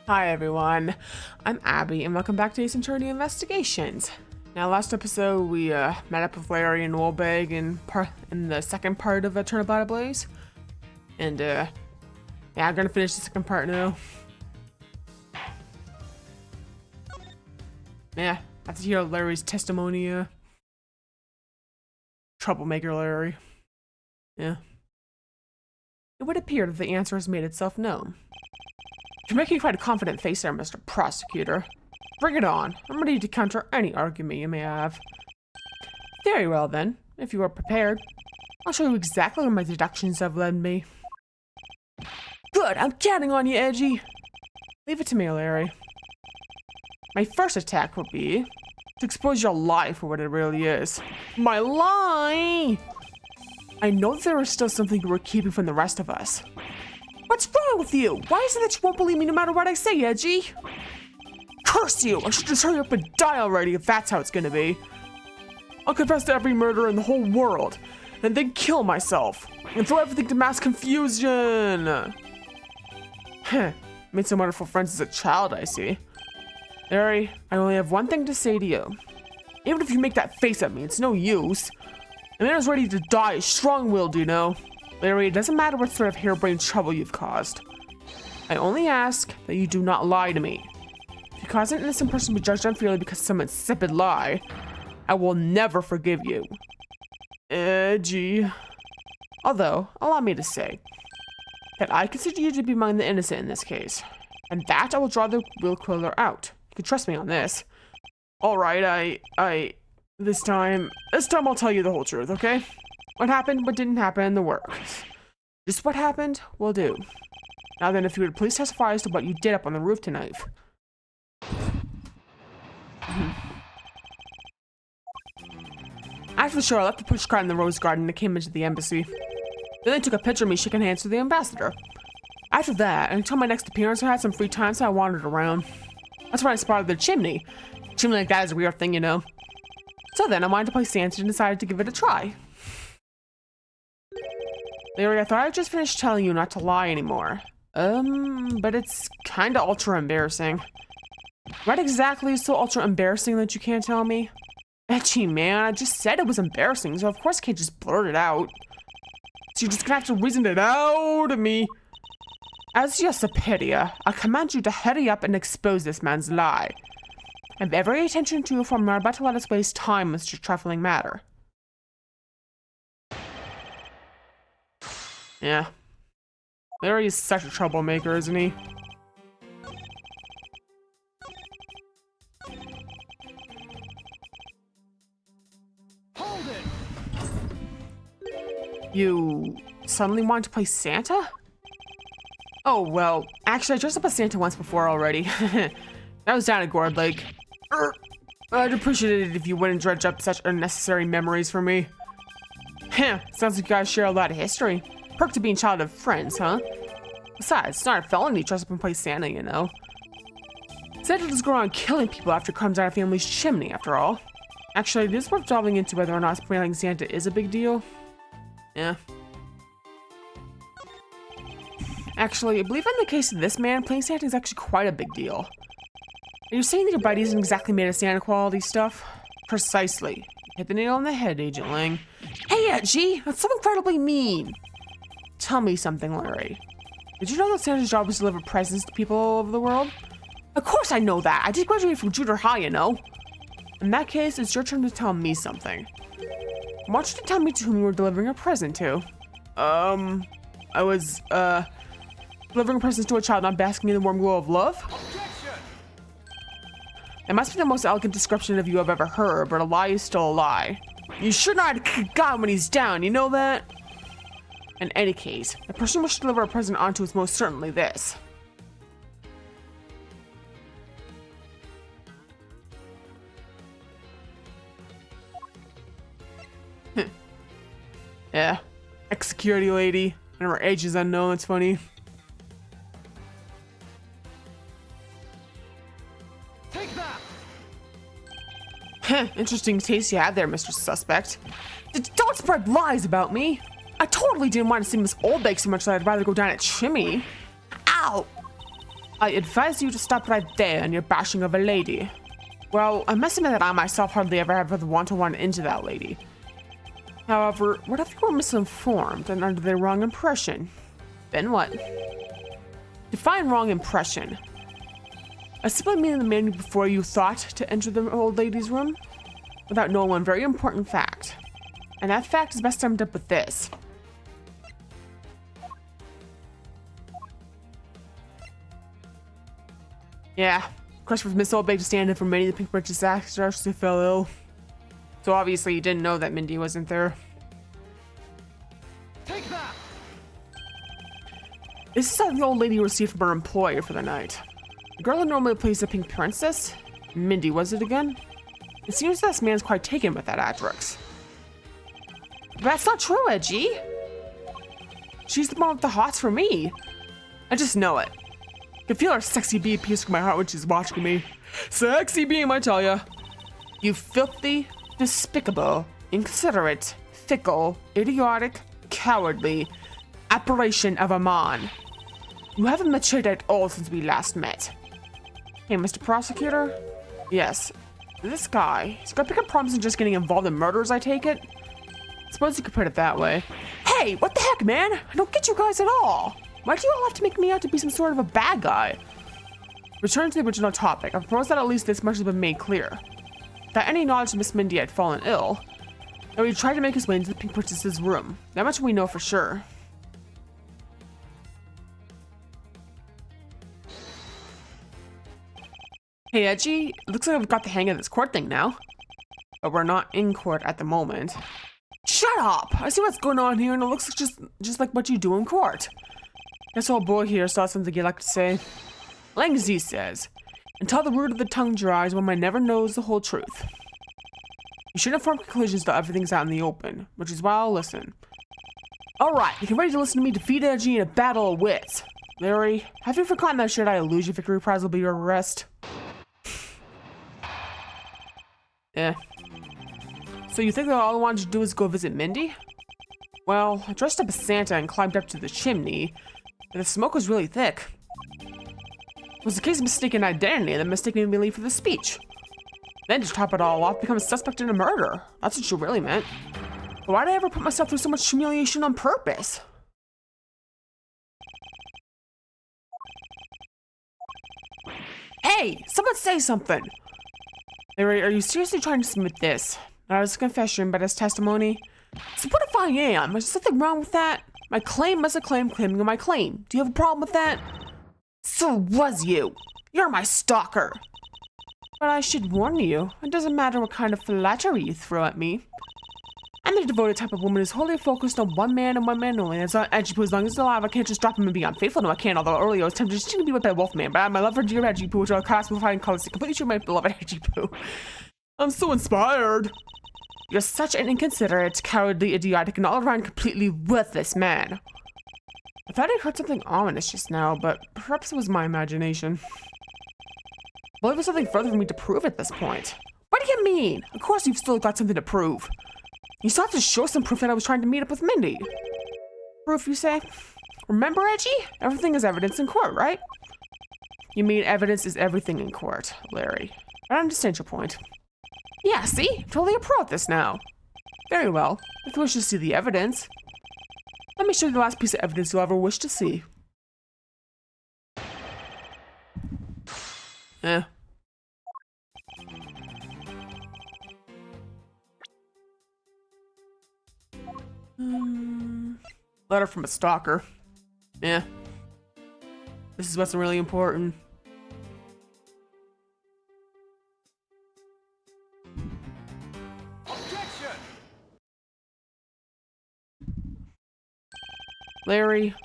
Hi everyone, I'm Abby and welcome back to Ace Attorney Investigations. Now last episode we met up with Larry and Wolbag in the second part of Turnabout Ablaze. And yeah, I'm gonna finish the second part now. Yeah, I have to hear Larry's testimony. Troublemaker Larry. Yeah. It would appear that the answer has made itself known. You're making quite a confident face there, Mr. Prosecutor. Bring it on. I'm ready to counter any argument you may have. Very well then, if you are prepared. I'll show you exactly where my deductions have led me. Good, I'm counting on you, Edgy. Leave it to me, Larry. My first attack will be to expose your lie for what it really is. My lie! I know that there is still something you were keeping from the rest of us. What's wrong with you? Why is it that you won't believe me no matter what I say, Edgy? Curse you! I should just hurry up and die already if that's how it's gonna be. I'll confess to every murder in the whole world, and then kill myself, and throw everything to mass confusion. Heh, made some wonderful friends as a child, I see. Larry, I only have one thing to say to you. Even if you make that face at me, it's no use. A man is ready to die, strong-willed, you know. Larry, it doesn't matter what sort of harebrained trouble you've caused. I only ask that you do not lie to me. If you cause an innocent person to be judged unfairly because of some insipid lie, I will never forgive you. Edgy. Although, allow me to say that I consider you to be among the innocent in this case, and that I will draw the real killer out. You can trust me on this. All right, this time I'll tell you the whole truth, okay? What happened, what didn't happen, the works. Just what happened, will do. Now then, if you would please testify as to what you did up on the roof tonight. After the show, I left the push cart in the rose garden and came into the embassy. Then they took a picture of me shaking hands with the ambassador. After that, until my next appearance, I had some free time, so I wandered around. That's when I spotted the chimney. A chimney like that is a weird thing, you know. So then I wanted to play Santa and decided to give it a try. Larry, I thought I just finished telling you not to lie anymore. But it's kinda ultra embarrassing. What exactly is so ultra embarrassing that you can't tell me? Edgy, man, I just said it was embarrassing, so of course I can't just blurt it out. So you're just gonna have to reason it out to me. As your superior, I command you to hurry up and expose this man's lie. I have every attention to you, for I'm about to let us waste time with such a trifling matter. Yeah. Larry is such a troublemaker, isn't he? Hold it! You suddenly want to play Santa? Oh, well, actually I dressed up as Santa once before already. That was down at Gourd Lake. I'd appreciate it if you wouldn't dredge up such unnecessary memories for me. Heh, sounds like you guys share a lot of history. Perk to being childhood friends, huh? Besides, it's not a felony to dress up and play Santa, you know. Santa doesn't go around killing people after it comes out of family's chimney, after all. Actually, it is worth delving into whether or not playing Santa is a big deal. Yeah. Actually, I believe in the case of this man, playing Santa is actually quite a big deal. Are you saying that your body isn't exactly made of Santa quality stuff? Precisely. Hit the nail on the head, Agent Lang. Hey, Edgy, that's so incredibly mean. Tell me something, Larry. Did you know that Santa's job was to deliver presents to people all over the world? Of course I know that. I did graduate from junior high, you know. In that case, it's your turn to tell me something. I want you to tell me to whom you were delivering a present to. I was, delivering presents to a child not basking in the warm glow of love? It must be the most elegant description of you I've ever heard, but a lie is still a lie. You sure know how to kick God when he's down, you know that? In any case, the person we should deliver a present onto is most certainly this. Yeah, ex-security lady, and her age is unknown, it's funny. Take that! Interesting taste you had there, Mr. Suspect. Don't spread lies about me. I totally didn't want to see Miss Oldbake so much that I'd rather go down at Chimney. Ow! I advise you to stop right there in your bashing of a lady. Well, I must admit that I myself hardly ever have the want to run into that lady. However, what if you were misinformed and under the wrong impression? Then what? Define wrong impression. I simply mean the man before you thought to enter the old lady's room without knowing one very important fact. And that fact is best summed up with this. Yeah, Christopher's Miss Oldbay to stand in for Minnie the Pink Princess actress who fell ill. So obviously you didn't know that Mindy wasn't there. Take that! This is how the old lady received from her employer for the night. The girl who normally plays the Pink Princess, Mindy was it again? It seems this man's quite taken with that actress. But that's not true, Edgy. She's the one with the hots for me. I just know it. I can feel her sexy beam pierce through my heart when she's watching me. Sexy beam, I tell ya. You filthy, despicable, inconsiderate, fickle, idiotic, cowardly apparition of a man. You haven't matured at all since we last met. Hey, Mr. Prosecutor? Yes. This guy, he's got bigger problems than just getting involved in murders, I take it? Suppose you could put it that way. Hey, what the heck, man? I don't get you guys at all. Why do you all have to make me out to be some sort of a bad guy? Return to the original topic. I propose that at least this much has been made clear. That any knowledge that Miss Mindy had fallen ill, and we tried to make his way into the Pink Princess's room. That much we know for sure. Hey, Edgy, looks like I've got the hang of this court thing now. But we're not in court at the moment. Shut up! I see what's going on here and it looks just like what you do in court. Guess old boy here saw something you'd like to say. Lang Z says, until the root of the tongue dries, one might never knows the whole truth. You shouldn't form conclusions till everything's out in the open, which is why I'll listen. Alright, you can ready to listen to me defeat Edgy in a battle of wits. Larry, have you forgotten that should I lose your victory prize will be your arrest? Yeah. So you think that all I wanted to do is go visit Mindy? Well, I dressed up as Santa and climbed up to the chimney, and the smoke was really thick. It was a case of mistaken identity and then mistaking me for the speech. Then to top it all off, become a suspect in a murder. That's what you really meant. But why did I ever put myself through so much humiliation on purpose? Hey, someone say something! Larry, are you seriously trying to submit this? Not as a confession, but as testimony? So what if I am? Is there something wrong with that? My claim must a claim claiming my claim. Do you have a problem with that? So was you. You're my stalker. But I should warn you, it doesn't matter what kind of flattery you throw at me. I'm the devoted type of woman who's wholly focused on one man and one man only. It's not Edgy Poo. As long as he's alive, I can't just drop him and be unfaithful. No, I can't. Although earlier I was tempted to be with that wolf man, but my love for dear Edgy Poo, which I'll cast with fine colors, completely true my beloved Edgy Poo. I'm so inspired. You're such an inconsiderate, cowardly, idiotic, and all-around completely worthless man. I thought I heard something ominous just now, but perhaps it was my imagination. I believe there's something further for me to prove at this point. What do you mean? Of course you've still got something to prove. You still have to show some proof that I was trying to meet up with Mindy. Proof, you say? Remember, Edgy? Everything is evidence in court, right? You mean evidence is everything in court, Larry. I understand your point. Yeah, see? Totally a pro at this now. Very well. If you wish to see the evidence, let me show you the last piece of evidence you'll ever wish to see. Letter from a stalker. Yeah. This is what's really important. Objection! Larry,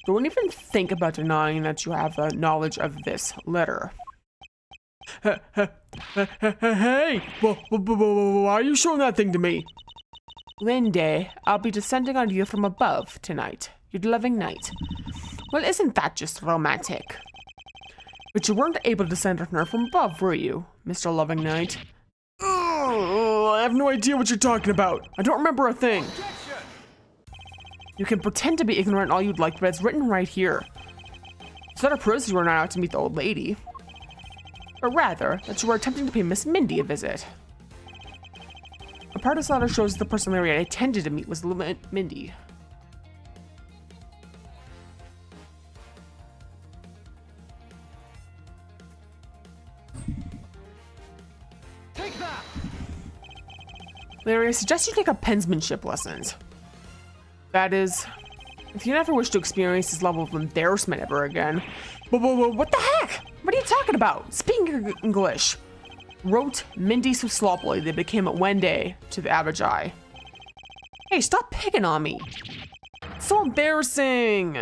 don't even think about denying that you have knowledge of this letter. Hey! Why are you showing that thing to me? Lindy, I'll be descending on you from above tonight. Your loving night. Well, isn't that just romantic? But you weren't able to descend on her from above, were you, Mr. Loving Knight? I have no idea what you're talking about. I don't remember a thing. Objection! You can pretend to be ignorant all you'd like, but it's written right here. This letter proves you were not out to meet the old lady, but rather that you were attempting to pay Miss Mindy a visit. A part of this letter shows the person Larry had intended to meet was Mindy. Take that! Larry, I suggest you take up pensmanship lessons. That is, if you never wish to experience this level of embarrassment ever again. What the heck? What are you talking about? Speaking English. Wrote Mindy so sloppily they became it one day to the average eye. Hey, stop picking on me. It's so embarrassing.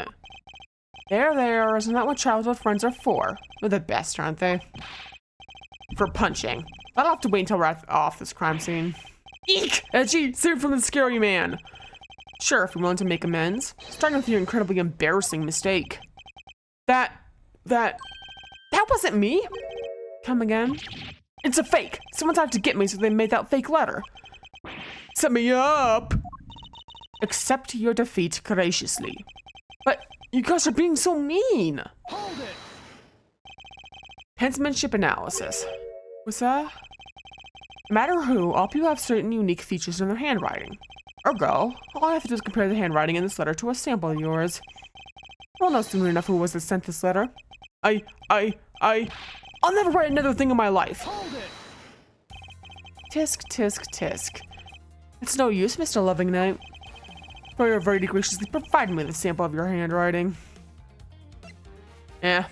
There, isn't that what childhood friends are for? They're the best, aren't they? For punching. I'll have to wait until we're off this crime scene. Eek! Edgy, save from the scary man. Sure, if you're willing to make amends. Starting with your incredibly embarrassing mistake. That wasn't me. Come again? It's a fake. Someone's out to get me, so they made that fake letter. Set me up. Accept your defeat graciously. But you guys are being so mean. Hold it! Pensmanship analysis. What's that? No matter who, all people have certain unique features in their handwriting. Ergo, all I have to do is compare the handwriting in this letter to a sample of yours. I'll know soon enough who was that sent this letter. I'll never write another thing in my life. Hold it! Tisk, tisk, tisk. It's no use, Mr. Loving Knight. For you very graciously providing me the sample of your handwriting. Yeah.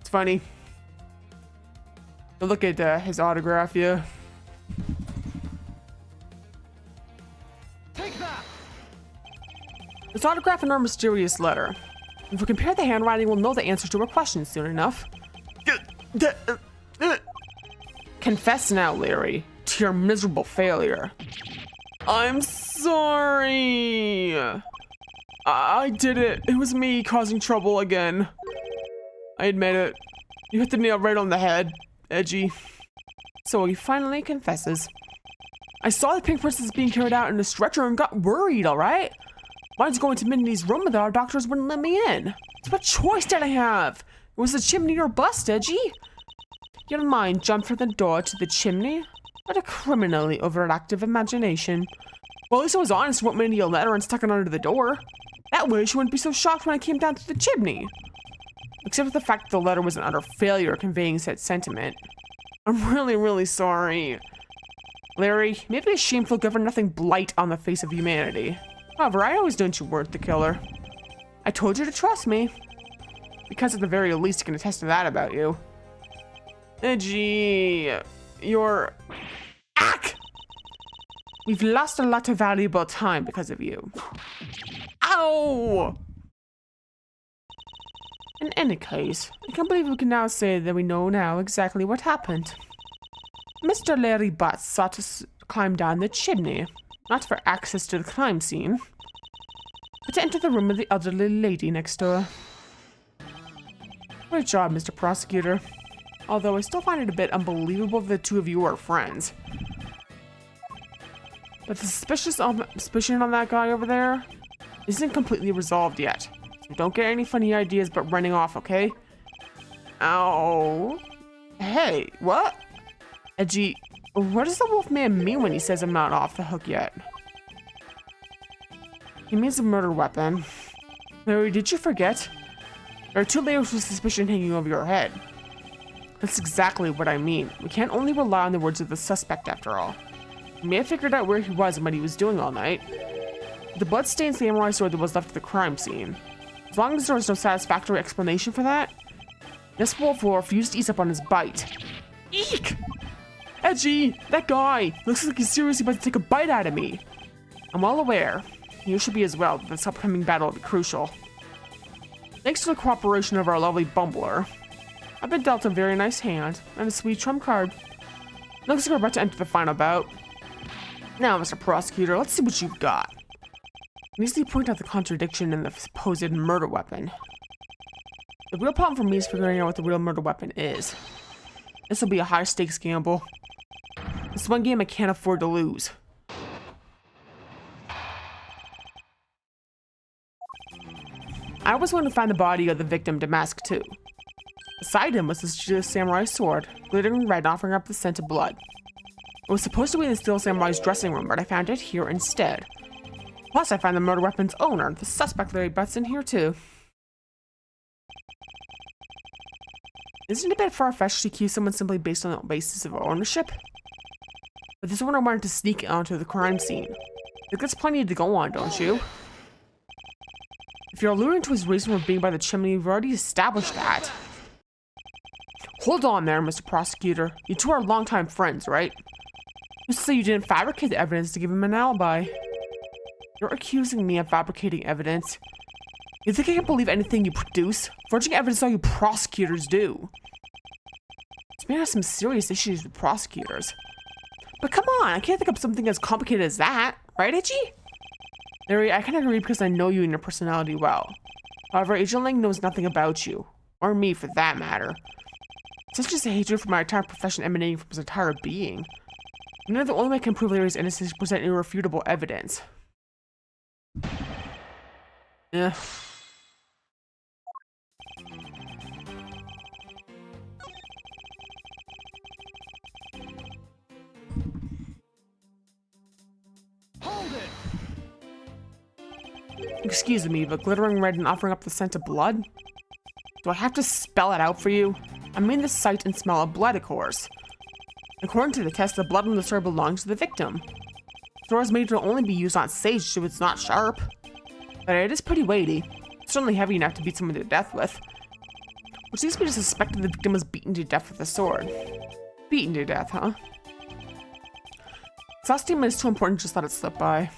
It's funny. Look at his autograph, yeah. Take that! This autograph and our mysterious letter. If we compare the handwriting, we'll know the answer to our questions soon enough. Confess now, Larry, to your miserable failure. I'm sorry. I did it. It was me causing trouble again. I admit it. You hit the nail right on the head, Edgy. So he finally confesses. I saw the pink princess being carried out in a stretcher and got worried, alright? Mine's going to Mindy's room, but our doctors wouldn't let me in. So what choice did I have? It was the chimney or bust, Edgy. Your mind jumped from the door to the chimney? What a criminally overactive imagination. Well, at least I was honest and wrote Mindy a letter and stuck it under the door. That way she wouldn't be so shocked when I came down through the chimney. Except for the fact that the letter was an utter failure conveying said sentiment. I'm really, really sorry. Larry, maybe a shameful giver-nothing blight on the face of humanity. However, I always knew you weren't the killer. I told you to trust me. Because at the very least, I can attest to that about you. Gee, you're... Ack! We've lost a lot of valuable time because of you. Ow! In any case, I can't believe we can now say that we know now exactly what happened. Mr. Larry Butts sought to climb down the chimney, not for access to the crime scene, but to enter the room of the elderly lady next door. Great job, Mr. Prosecutor. Although I still find it a bit unbelievable that the two of you are friends. But the suspicion on that guy over there isn't completely resolved yet. So don't get any funny ideas about running off, okay? Ow. Hey, what? Edgy, what does the wolf man mean when he says I'm not off the hook yet? He means a murder weapon. Larry, did you forget? There are two layers of suspicion hanging over your head. That's exactly what I mean. We can't only rely on the words of the suspect after all. He may have figured out where he was and what he was doing all night. The bloodstained samurai sword that was left at the crime scene. As long as there was no satisfactory explanation for that, this wolf will refuse to ease up on his bite. Eek! Edgy! That guy! Looks like he's seriously about to take a bite out of me. I'm well aware. You should be as well, that this upcoming battle will be crucial. Thanks to the cooperation of our lovely bumbler, I've been dealt a very nice hand and a sweet trump card. Looks like we're about to enter the final bout. Now, Mr. Prosecutor, let's see what you've got. You easily point out the contradiction in the supposed murder weapon. The real problem for me is figuring out what the real murder weapon is. This will be a high-stakes gamble. It's one game I can't afford to lose. I was going to find the body of the victim Damask too. Beside him was the steel samurai sword, glittering red, offering up the scent of blood. It was supposed to be in the steel samurai's dressing room, but I found it here instead. Plus, I found the murder weapon's owner, the suspect Larry Butts, in here too. Isn't it a bit far-fetched to accuse someone simply based on the basis of ownership? But this owner wanted to sneak onto the crime scene. It gets plenty to go on, don't you? If you're alluding to his reason for being by the chimney, we've already established that. Hold on there, Mr. Prosecutor. You two are longtime friends, right? Who's to say you didn't fabricate the evidence to give him an alibi? You're accusing me of fabricating evidence. You think I can believe anything you produce? Forging evidence is all you prosecutors do. This man has some serious issues with prosecutors. But come on, I can't think of something as complicated as that, right, Itchy? Larry, I can agree because I know you and your personality well. However, Agent Lang knows nothing about you. Or me, for that matter. Such as a hatred for my entire profession emanating from his entire being. You know, the only way I can prove Larry's innocence is to present irrefutable evidence. Yeah. Hold it! Excuse me, but glittering red and offering up the scent of blood? Do I have to spell it out for you? I mean the sight and smell of blood, of course. According to the test, the blood on the sword belongs to the victim. The sword is made to only be used on stage, so it's not sharp. But it is pretty weighty. It's certainly heavy enough to beat someone to death with. Which leads me to suspect that the victim was beaten to death with the sword. Beaten to death, huh? This last statement is too important to just let it slip by.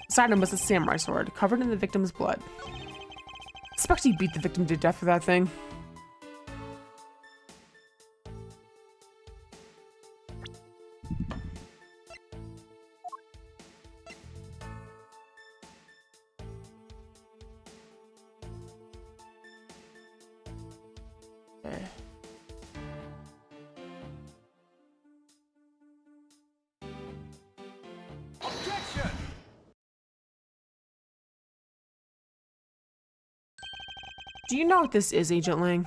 Beside him was a samurai sword, covered in the victim's blood. I suspect he beat the victim to death with that thing. Objection! Do you know what this is, Agent Lang?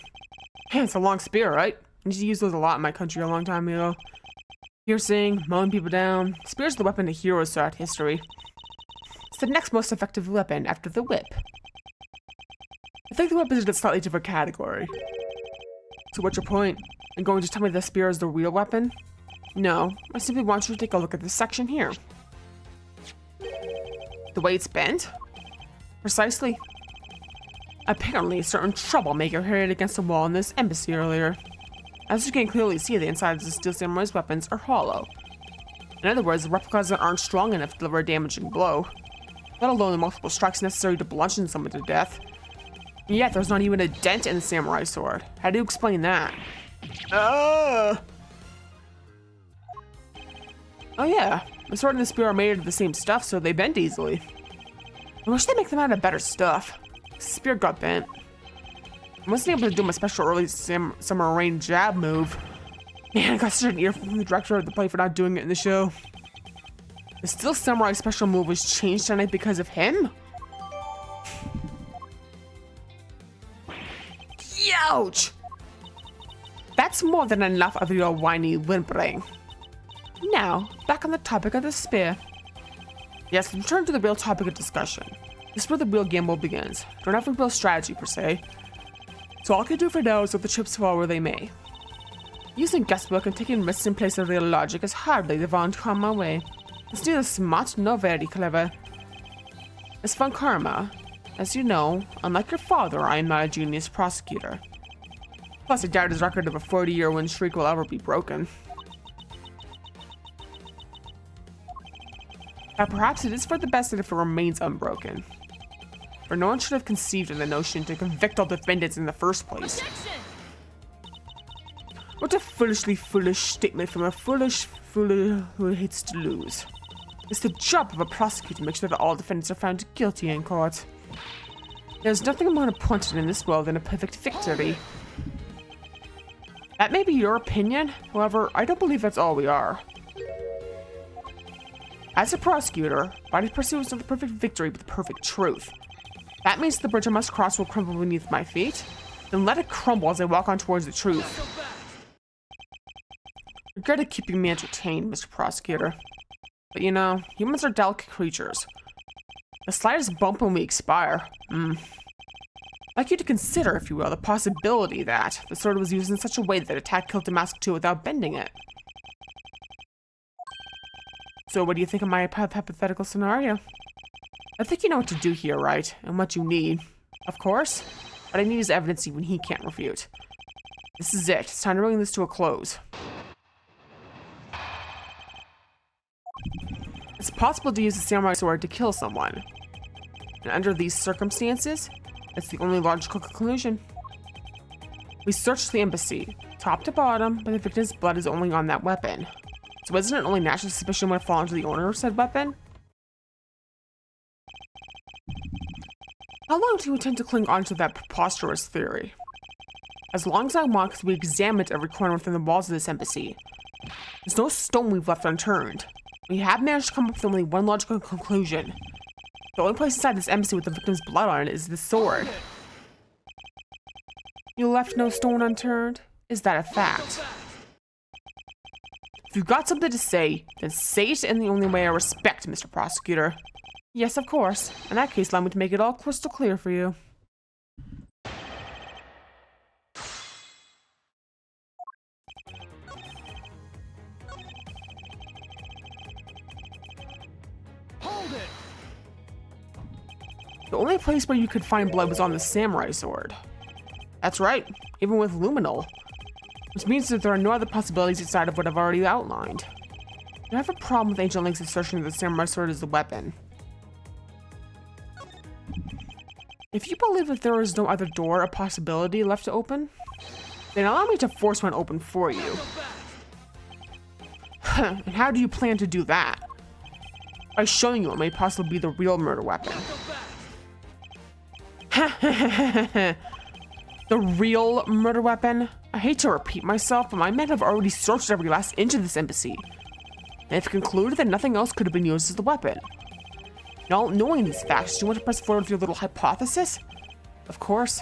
Hey, it's a long spear, right? I used to use those a lot in my country a long time ago. Piercing, mowing people down. Spear's the weapon of heroes throughout history. It's the next most effective weapon after the whip. I think the whip is in a slightly different category. So what's your point? Are you going to tell me the spear is the real weapon? No, I simply want you to take a look at this section here. The way it's bent? Precisely. Apparently, a certain troublemaker hit it against the wall in this embassy earlier. As you can clearly see, the insides of the Steel Samurai's weapons are hollow. In other words, the replicas that aren't strong enough to deliver a damaging blow, let alone the multiple strikes necessary to bludgeon someone to death. And yet, there's not even a dent in the samurai sword. How do you explain that? Oh yeah, the sword and the spear are made of the same stuff, so they bend easily. I wish they'd make them out of better stuff. The spear got bent. I wasn't able to do my special early summer rain jab move. Man, I got such an ear from the director of the play for not doing it in the show. The Steel Samurai special move was changed tonight because of him? Ouch! That's more than enough of your whiny whimpering. Now, back on the topic of the spear. Yes, let's return to the real topic of discussion. This is where the real gamble begins. Don't have a real strategy per se. So all I can do for now is let the chips fall where they may. Using guesswork and taking risks in place of real logic is hardly the one to come my way. It's neither smart nor very clever. As for karma, as you know, unlike your father, I am not a genius prosecutor. Plus, I doubt his record of a 40-year win streak will ever be broken. But perhaps it is for the best if it remains unbroken. For no one should have conceived of the notion to convict all defendants in the first place. Objection! What a foolishly foolish statement from a foolish fool who hates to lose. It's the job of a prosecutor to make sure that all defendants are found guilty in court. There's nothing more important in this world than a perfect victory. That may be your opinion, however, I don't believe that's all we are. As a prosecutor, my pursuit is not the perfect victory, but the perfect truth. That means the bridge I must cross will crumble beneath my feet. Then let it crumble as I walk on towards the truth. Regretted keeping me entertained, Mr. Prosecutor. But you know, humans are delicate creatures. The slightest bump and we expire. I'd like you to consider, if you will, the possibility that the sword was used in such a way that attack killed Damask 2 without bending it. So what do you think of my hypothetical scenario? I think you know what to do here, right? And what you need. Of course. What I need is evidence even he can't refute. This is it. It's time to bring this to a close. It's possible to use a samurai sword to kill someone. And under these circumstances, it's the only logical conclusion. We searched the embassy, top to bottom, but the victim's blood is only on that weapon. So isn't it only natural suspicion would fall onto the owner of said weapon? How long do you intend to cling onto that preposterous theory? As long as I want, because we examined every corner within the walls of this embassy. There's no stone we've left unturned. We have managed to come up with only one logical conclusion. The only place inside this embassy with the victim's blood on it is the sword. You left no stone unturned? Is that a fact? If you've got something to say, then say it in the only way I respect, Mr. Prosecutor. Yes, of course. In that case, allow me to make it all crystal clear for you. Hold it! The only place where you could find blood was on the samurai sword. That's right, even with luminol. Which means that there are no other possibilities outside of what I've already outlined. I have a problem with Agent Link's assertion that the samurai sword is the weapon. If you believe that there is no other door or possibility left to open, then allow me to force one open for you. And how do you plan to do that? By showing you what may possibly be the real murder weapon. The real murder weapon? I hate to repeat myself, but my men have already searched every last inch of this embassy. And have concluded that nothing else could have been used as the weapon. Now, knowing these facts, do you want to press forward with your little hypothesis? Of course.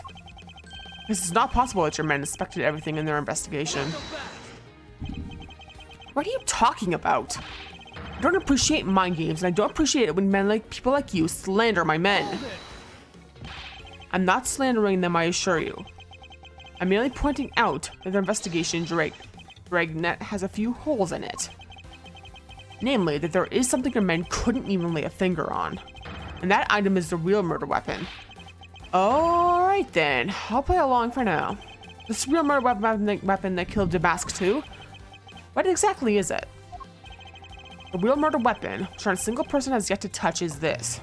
This is not possible that your men inspected everything in their investigation. What are you talking about? I don't appreciate mind games, and I don't appreciate it when people like you slander my men. I'm not slandering them, I assure you. I'm merely pointing out that their investigation dragnet has a few holes in it. Namely, that there is something your men couldn't even lay a finger on. And that item is the real murder weapon. Alright then, I'll play along for now. This real murder weapon that killed Damask 2? What exactly is it? The real murder weapon, which not a single person has yet to touch, is this.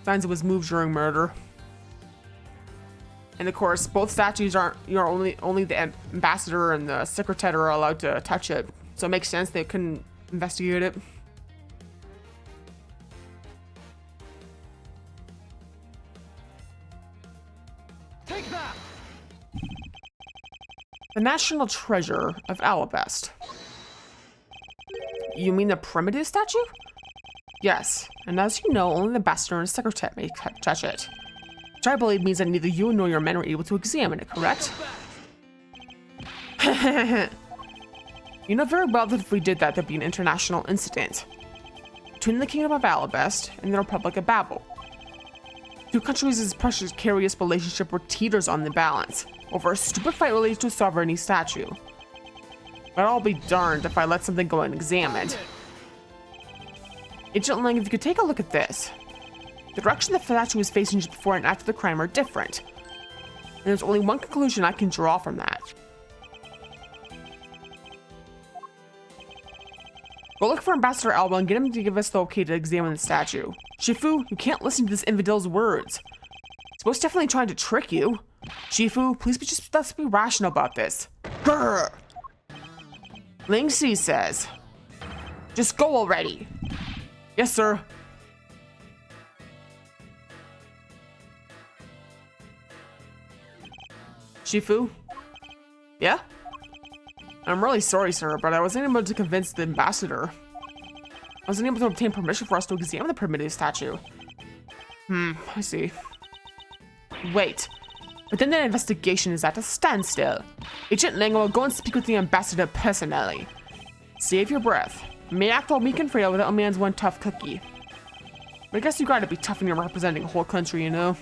Signs it was moved during murder. And of course, both statues aren't, only the ambassador and the secretary are allowed to touch it. So it makes sense they couldn't investigate it. Take that! The national treasure of Alabest. You mean the primitive statue? Yes, and as you know, only the ambassador and the secretary may touch it. Which I believe means that neither you nor your men were able to examine it, correct? You know very well that if we did that, there'd be an international incident. Between the Kingdom of Alabest and the Republic of Babel. Two countries' precarious relationship were teeters on the balance, over a stupid fight related to a sovereignty statue. But I'll be darned if I let something go unexamined. Agent Ling, if you could take a look at this. The direction the statue was facing just before and after the crime are different. And there's only one conclusion I can draw from that. Go look for Ambassador Alba and get him to give us the okay to examine the statue. Shifu, you can't listen to this infidel's words. He's most definitely trying to trick you. Shifu, please let's be rational about this. Grr! Ling Si says, just go already. Yes, sir. Shifu? Yeah? I'm really sorry, sir, but I wasn't able to convince the ambassador. I wasn't able to obtain permission for us to examine the primitive statue. I see. Wait, but then the investigation is at a standstill. Agent Lang will go and speak with the ambassador personally. Save your breath. May act all meek and frail without a man's one tough cookie. But I guess you gotta be tough when you're representing a whole country, you know?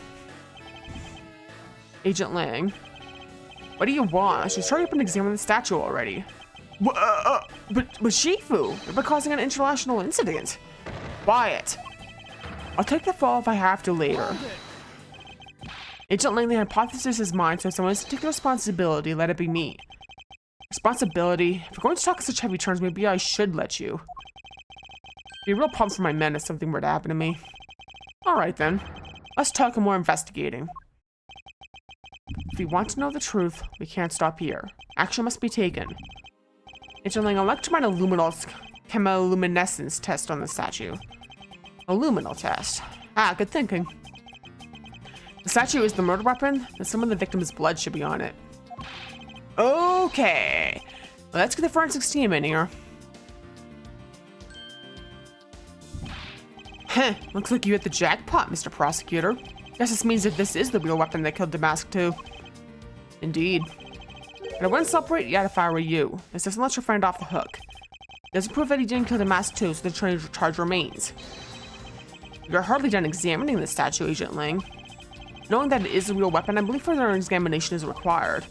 Agent Lang. What do you want? I should hurry up and examine the statue already. But Shifu, you're causing an international incident. Quiet. I'll take the fall if I have to later. Hold it. Agent Lang, the hypothesis is mine, so if someone has to take the responsibility, let it be me. Responsibility? If we're going to talk in such heavy terms, maybe I should let you. It'd be a real problem for my men if something were to happen to me. Alright then. Let's talk and more investigating. If we want to know the truth, we can't stop here. Action must be taken. Agent Lang, I'd like to run a luminol chemiluminescence test on the statue. A luminol test. Ah, good thinking. The statue is the murder weapon, and some of the victim's blood should be on it. Okay. Let's get the forensics team in here. Heh, looks like you hit the jackpot, Mr. Prosecutor. Guess this means that this is the real weapon that killed Damask too. Indeed. But I wouldn't celebrate yet if I were you. This doesn't let your friend off the hook. It doesn't prove that he didn't kill Damask too, so the charge remains. You're hardly done examining the statue, Agent Lang. Knowing that it is a real weapon, I believe further examination is required.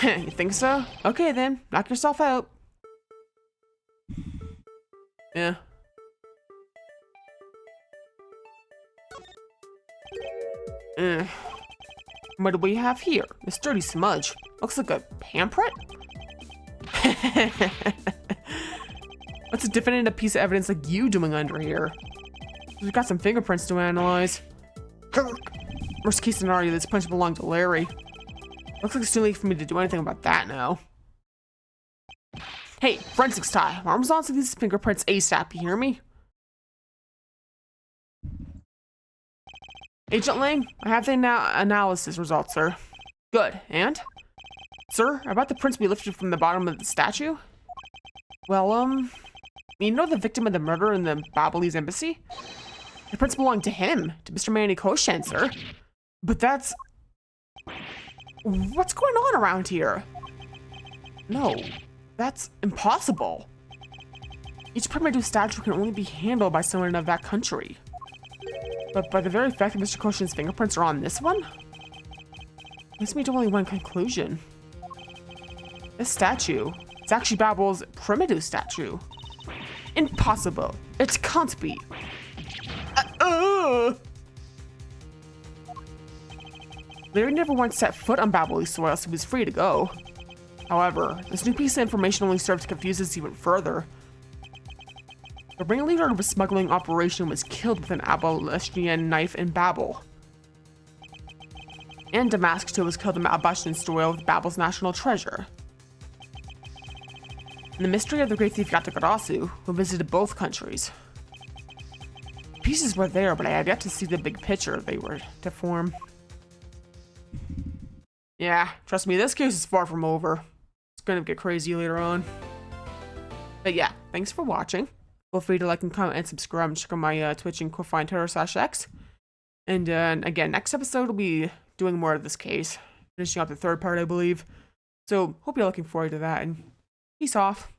You think so? Okay then, knock yourself out. Yeah. What do we have here? This dirty smudge. Looks like a handprint? What's a definitive piece of evidence like you doing under here? We've got some fingerprints to analyze. Worst case scenario, this punch belonged to Larry. Looks like it's too late for me to do anything about that now. Hey, forensics tie. Arms on to these fingerprints ASAP, you hear me? Agent Lang, I have the analysis results, sir. Good, and? Sir, about the prints we lifted from the bottom of the statue? Well, you know the victim of the murder in the Babalese embassy? The prints belong to him, to Mr. Manny Koshan, sir. But that's... What's going on around here? No, that's impossible. Each primitive statue can only be handled by someone of that country. But by the very fact that Mr. Koshan's fingerprints are on this one, leads me to only one conclusion. This statue, it's actually Babel's primitive statue. Impossible. It can't be. Larry never once set foot on Babalese soil, so he was free to go. However, this new piece of information only served to confuse us even further. The ringleader of a smuggling operation was killed with an Abolitian knife in Babel. And Damask too was killed in Abashan soil with Babel's national treasure. And the mystery of the great thief Yatagarasu, who visited both countries. Pieces were there, but I had yet to see the big picture they were to form. Yeah, trust me, this case is far from over. It's gonna get crazy later on. But yeah, thanks for watching. Feel free to like and comment and subscribe and check out my Twitch and Ko-Fi Twitter/X. And again, next episode will be doing more of this case. Finishing up the third part, I believe. So, hope you're looking forward to that, and peace off.